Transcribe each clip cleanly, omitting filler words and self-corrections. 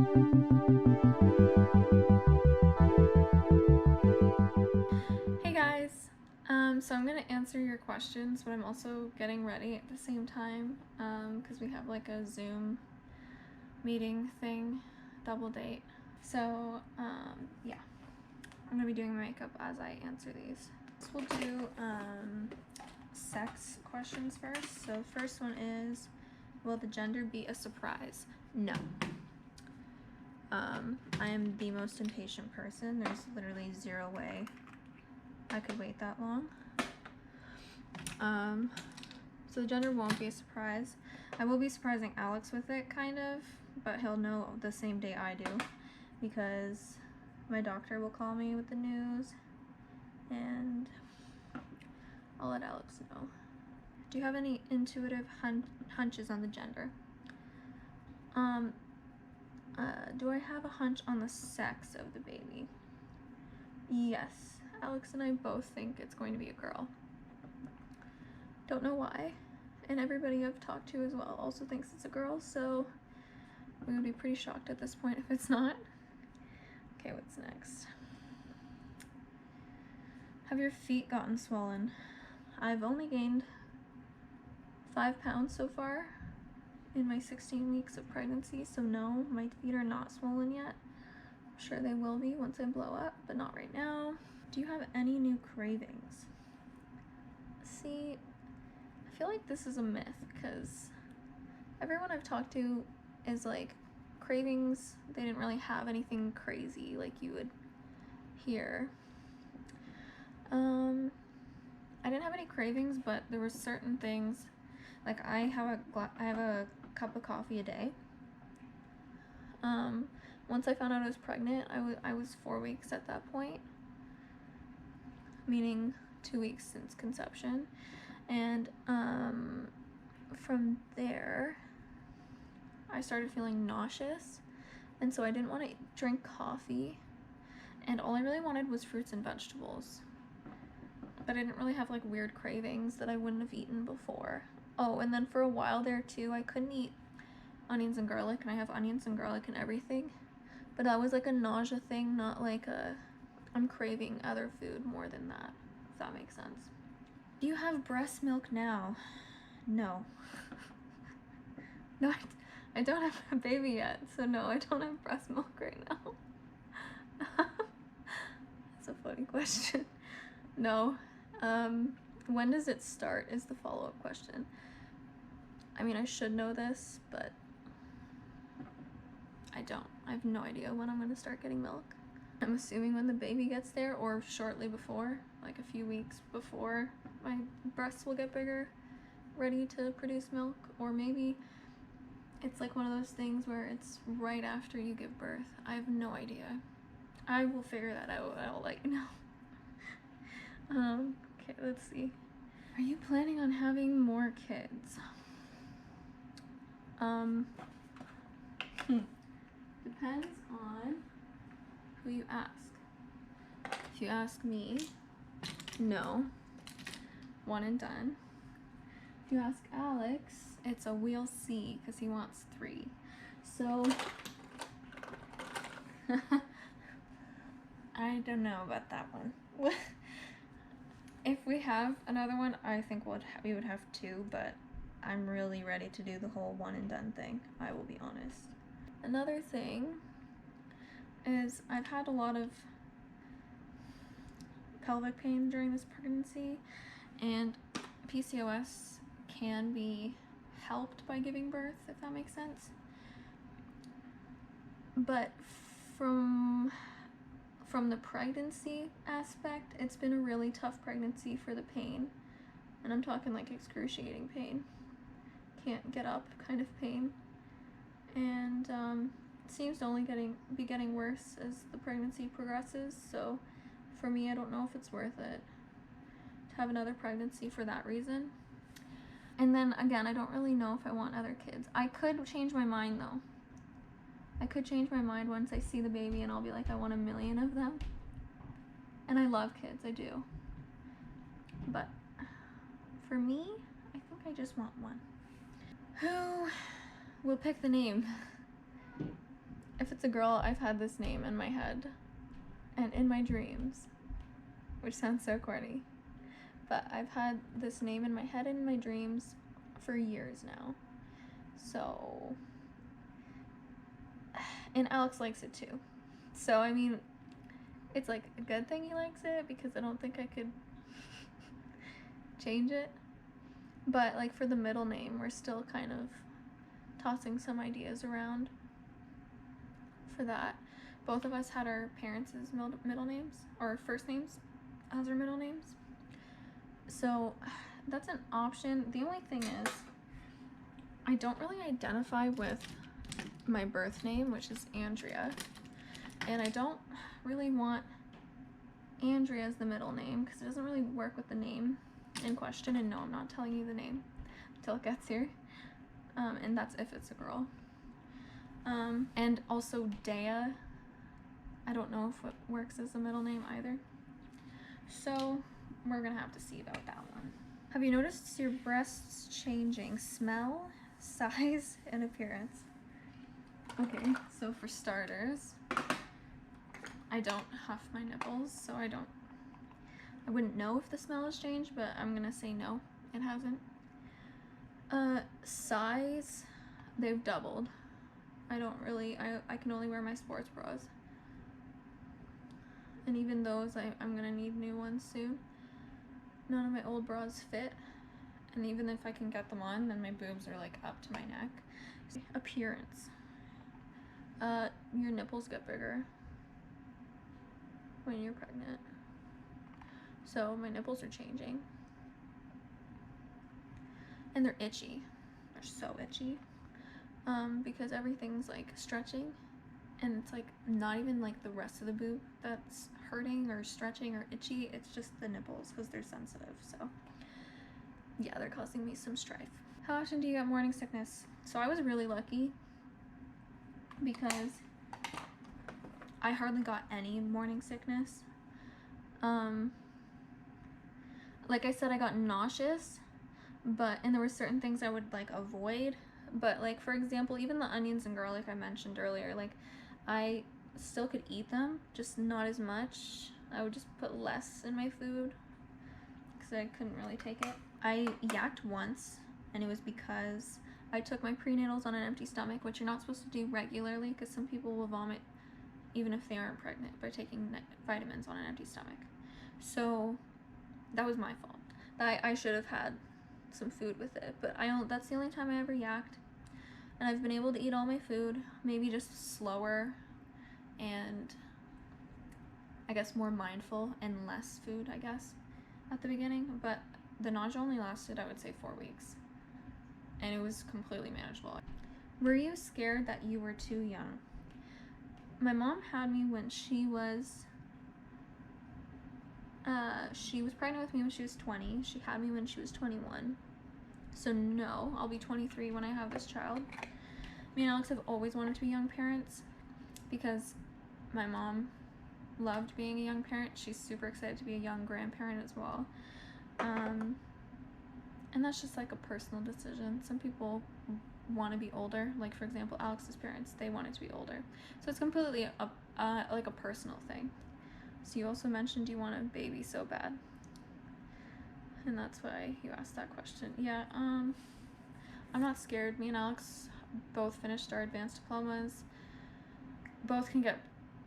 Hey guys, so I'm gonna answer your questions, but I'm also getting ready at the same time because we have like a Zoom meeting thing, double date. So yeah, I'm gonna be doing my makeup as I answer these. So we'll do sex questions first. So first one is, will the gender be a surprise? No. I am the most impatient person. There's literally zero way I could wait that long. So the gender won't be a surprise. I will be surprising Alex with it, kind of, but he'll know the same day I do, because my doctor will call me with the news, and I'll let Alex know. Do you have any intuitive hunches on the gender? Do I have a hunch on the sex of the baby? Yes, Alex and I both think it's going to be a girl. Don't know why. And everybody I've talked to as well also thinks it's a girl, so we would be pretty shocked at this point if it's not. Okay, what's next? Have your feet gotten swollen? I've only gained 5 pounds so far in my 16 weeks of pregnancy, so no, my feet are not swollen yet. I'm sure they will be once I blow up, but not right now. Do you have any new cravings? See, I feel like this is a myth, because everyone I've talked to is like, cravings, they didn't really have anything crazy like you would hear. I didn't have any cravings, but there were certain things, like I have a cup of coffee a day. Once I found out I was pregnant, I was 4 weeks at that point, meaning 2 weeks since conception, and from there I started feeling nauseous, and so I didn't want to drink coffee, and all I really wanted was fruits and vegetables, but I didn't really have like weird cravings that I wouldn't have eaten before. Oh, and then for a while there too, I couldn't eat onions and garlic, and I have onions and garlic and everything, but that was like a nausea thing, not like I'm craving other food more than that, if that makes sense. Do you have breast milk now? No. No, I don't have a baby yet, so no, I don't have breast milk right now. That's a funny question. No. When does it start is the follow-up question. I mean, I should know this, but I don't. I have no idea when I'm going to start getting milk. I'm assuming when the baby gets there, or shortly before, like a few weeks before my breasts will get bigger, ready to produce milk, or maybe it's like one of those things where it's right after you give birth. I have no idea. I will figure that out. I'll let you know. Okay, let's see. Are you planning on having more kids? Depends on who you ask. If you ask me, no. One and done. If you ask Alex, it's a we'll see, because he wants 3. So I don't know about that one. If we have another one, I think we would have 2, but I'm really ready to do the whole one and done thing, I will be honest. Another thing is I've had a lot of pelvic pain during this pregnancy, and PCOS can be helped by giving birth, if that makes sense. But from the pregnancy aspect, it's been a really tough pregnancy for the pain, and I'm talking like excruciating pain, can't get up kind of pain, and it seems to only be getting worse as the pregnancy progresses. So for me, I don't know if it's worth it to have another pregnancy for that reason. And then again, I don't really know if I want other kids. I could change my mind though. I could change my mind once I see the baby, and I'll be like, I want 1 million of them. And I love kids, I do. But for me, I think I just want 1. Who will pick the name? If it's a girl, I've had this name in my head and in my dreams, which sounds so corny, but I've had this name in my head and in my dreams for years now. So, and Alex likes it too. So, I mean, it's like a good thing he likes it because I don't think I could change it. But like for the middle name, we're still kind of tossing some ideas around for that. Both of us had our parents' middle names, or first names as our middle names. So that's an option. The only thing is, I don't really identify with my birth name, which is Andrea. And I don't really want Andrea as the middle name because it doesn't really work with the name in question. And no, I'm not telling you the name until it gets here. And that's if it's a girl. And also Dea, I don't know if it works as a middle name either. So we're gonna have to see about that one. Have you noticed your breasts changing? Smell, size, and appearance? Okay, so for starters, I don't huff my nipples, so I wouldn't know if the smell has changed, but I'm gonna say no, it hasn't. Size, they've doubled. I can only wear my sports bras. And even those, I'm gonna need new ones soon. None of my old bras fit. And even if I can get them on, then my boobs are like up to my neck. Appearance. Your nipples get bigger when you're pregnant. So my nipples are changing. And they're itchy. They're so itchy. Because everything's like stretching. And it's like not even like the rest of the boob that's hurting or stretching or itchy. It's just the nipples because they're sensitive. So yeah, they're causing me some strife. How often do you get morning sickness? So I was really lucky because I hardly got any morning sickness. Like I said, I got nauseous, and there were certain things I would like avoid. But like, for example, even the onions and garlic I mentioned earlier, like I still could eat them, just not as much. I would just put less in my food because I couldn't really take it. I yacked once, and it was because I took my prenatals on an empty stomach, which you're not supposed to do regularly because some people will vomit even if they aren't pregnant by taking vitamins on an empty stomach. So that was my fault. I should have had some food with it, but that's the only time I ever yacked. And I've been able to eat all my food, maybe just slower and I guess more mindful and less food, I guess, at the beginning. But the nausea only lasted, I would say, 4 weeks. And it was completely manageable. Were you scared that you were too young? My mom had me when she was pregnant with me when she was 20. She had me when she was 21. So no, I'll be 23 when I have this child. Me and Alex have always wanted to be young parents because my mom loved being a young parent. She's super excited to be a young grandparent as well. And that's just like a personal decision. Some people want to be older. Like for example, Alex's parents, they wanted to be older. So it's completely like a personal thing. So you also mentioned you want a baby so bad. And that's why you asked that question. Yeah, I'm not scared. Me and Alex both finished our advanced diplomas. Both can get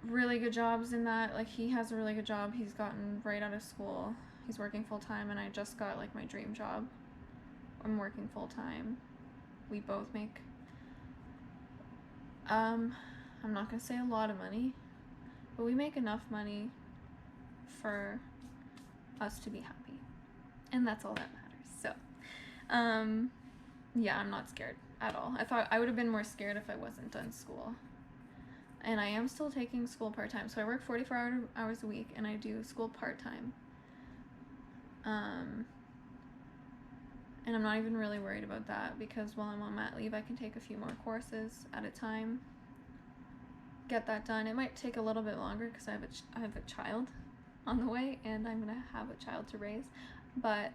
really good jobs in that. Like he has a really good job. He's gotten right out of school. He's working full time, and I just got like my dream job. I'm working full time. We both make I'm not gonna say a lot of money, but we make enough money for us to be happy, and that's all that matters. So yeah, I'm not scared at all. I thought I would have been more scared if I wasn't done school, and I am still taking school part-time. So I work 44 hours a week and I do school part-time. And I'm not even really worried about that because while I'm on mat leave, I can take a few more courses at a time, get that done. It might take a little bit longer because I have a child on the way, and I'm gonna have a child to raise. But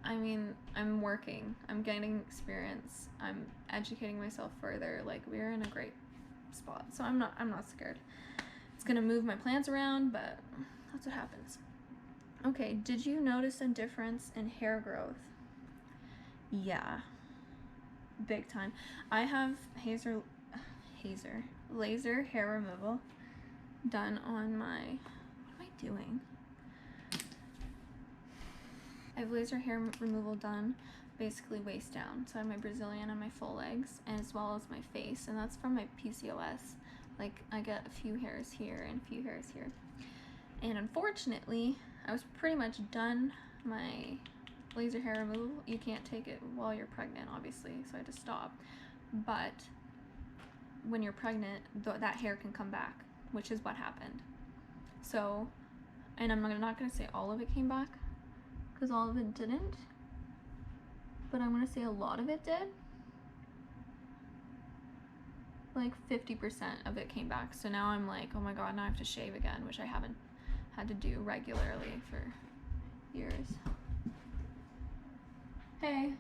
I mean, I'm working, I'm getting experience, I'm educating myself further. Like we're in a great spot. So I'm not scared. It's gonna move my plants around, but that's what happens. Okay, did you notice a difference in hair growth? Yeah, big time. I have laser hair removal done on my, what am I doing? I have laser hair removal done basically waist down. So I have my Brazilian and my full legs, as well as my face, and that's from my PCOS. Like, I get a few hairs here and a few hairs here. And unfortunately, I was pretty much done my laser hair removal. You can't take it while you're pregnant, obviously, so I had to stop. But when you're pregnant, that hair can come back, which is what happened. So, and I'm not gonna say all of it came back, because all of it didn't, but I'm gonna say a lot of it did. Like 50% of it came back. So now I'm like, oh my god, now I have to shave again, which I haven't had to do regularly for years. Hey.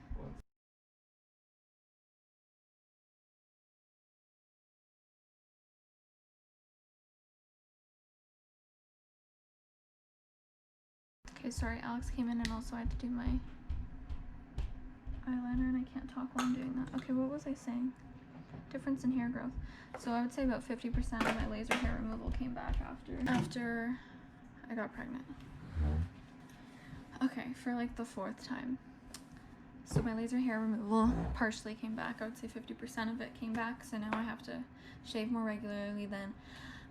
Okay, sorry, Alex came in and also I had to do my eyeliner and I can't talk while I'm doing that. Okay, what was I saying? Difference in hair growth. So I would say about 50% of my laser hair removal came back after I got pregnant. Okay, for like the 4th time. So my laser hair removal partially came back. I would say 50% of it came back. So now I have to shave more regularly than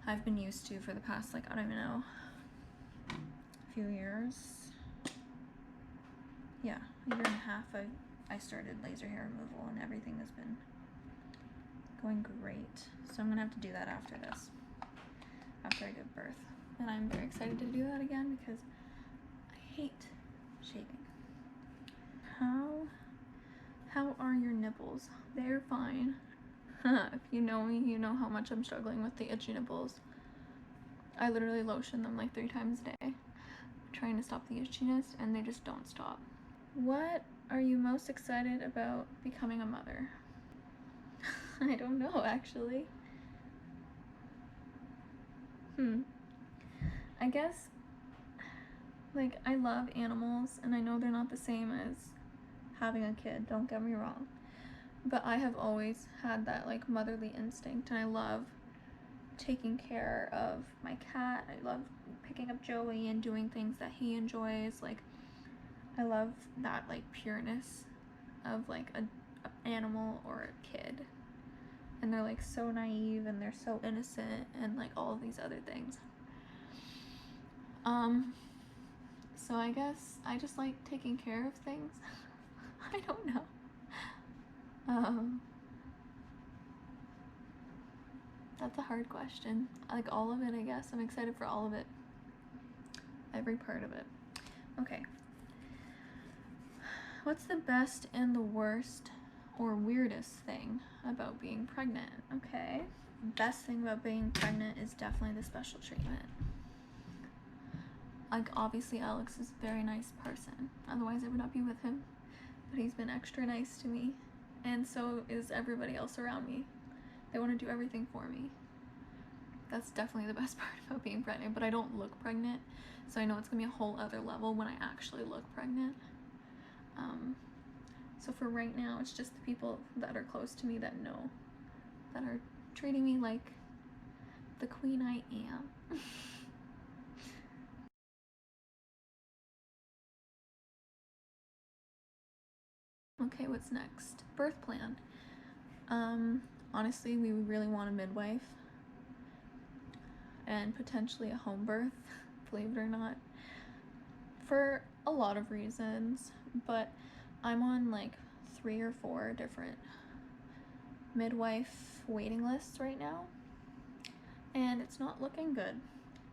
I've been used to for the past, like, I don't even know, few years. Yeah, a year and a half I started laser hair removal and everything has been going great. So I'm gonna have to do that after this, after I give birth. And I'm very excited to do that again because I hate shaving. How are your nipples? They're fine. If you know me, you know how much I'm struggling with the itchy nipples. I literally lotion them like 3 times a day, trying to stop the itchiness, and they just don't stop. What are you most excited about becoming a mother? I don't know, actually. I guess, like, I love animals, and I know they're not the same as having a kid, don't get me wrong. But I have always had that, like, motherly instinct, and I love taking care of my cat. I love picking up Joey and doing things that he enjoys. Like, I love that, like, pureness of, like, an animal or a kid. And they're, like, so naive and they're so innocent and, like, all of these other things. So I guess I just like taking care of things. I don't know. That's a hard question. Like, all of it, I guess. I'm excited for all of it. Every part of it. Okay. What's the best and the worst or weirdest thing about being pregnant? Okay. Best thing about being pregnant is definitely the special treatment. Like, obviously Alex is a very nice person, otherwise I would not be with him, but he's been extra nice to me, and so is everybody else around me. They want to do everything for me. That's definitely the best part about being pregnant, but I don't look pregnant, so I know it's gonna be a whole other level when I actually look pregnant. So for right now, it's just the people that are close to me that know, that are treating me like the queen I am. Okay, what's next? Birth plan. Honestly, we really want a midwife and potentially a home birth, believe it or not, for a lot of reasons, but I'm on like 3 or 4 different midwife waiting lists right now, and it's not looking good.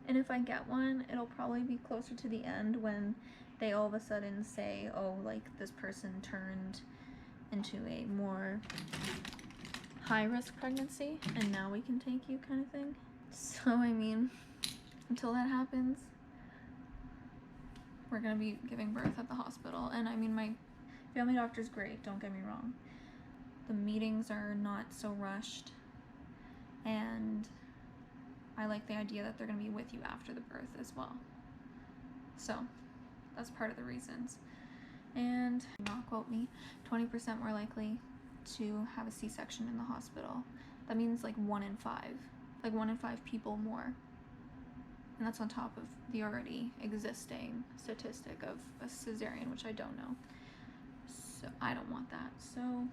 And if I get one, it'll probably be closer to the end when they all of a sudden say, oh, like, this person turned into a more high-risk pregnancy and now we can take you, kind of thing. So I mean, until that happens, we're gonna be giving birth at the hospital. And I mean, my family doctor's great, don't get me wrong. The meetings are not so rushed, and I like the idea that they're going to be with you after the birth as well. So that's part of the reasons. And not quote me, 20% more likely to have a C-section in the hospital. That means like 1 in 5, like 1 in 5 people more. And that's on top of the already existing statistic of a cesarean, which I don't know. So I don't want that. So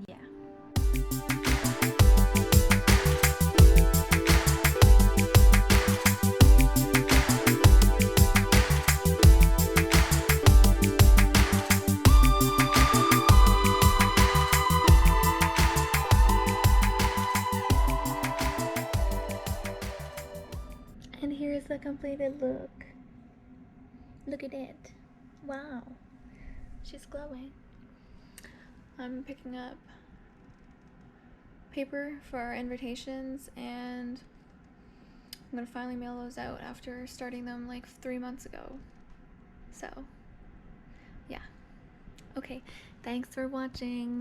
yeah. And here's the completed look. Look at it. Wow. She's glowing. I'm picking up paper for our invitations, and I'm gonna finally mail those out after starting them like 3 months ago. So, yeah. Okay, thanks for watching.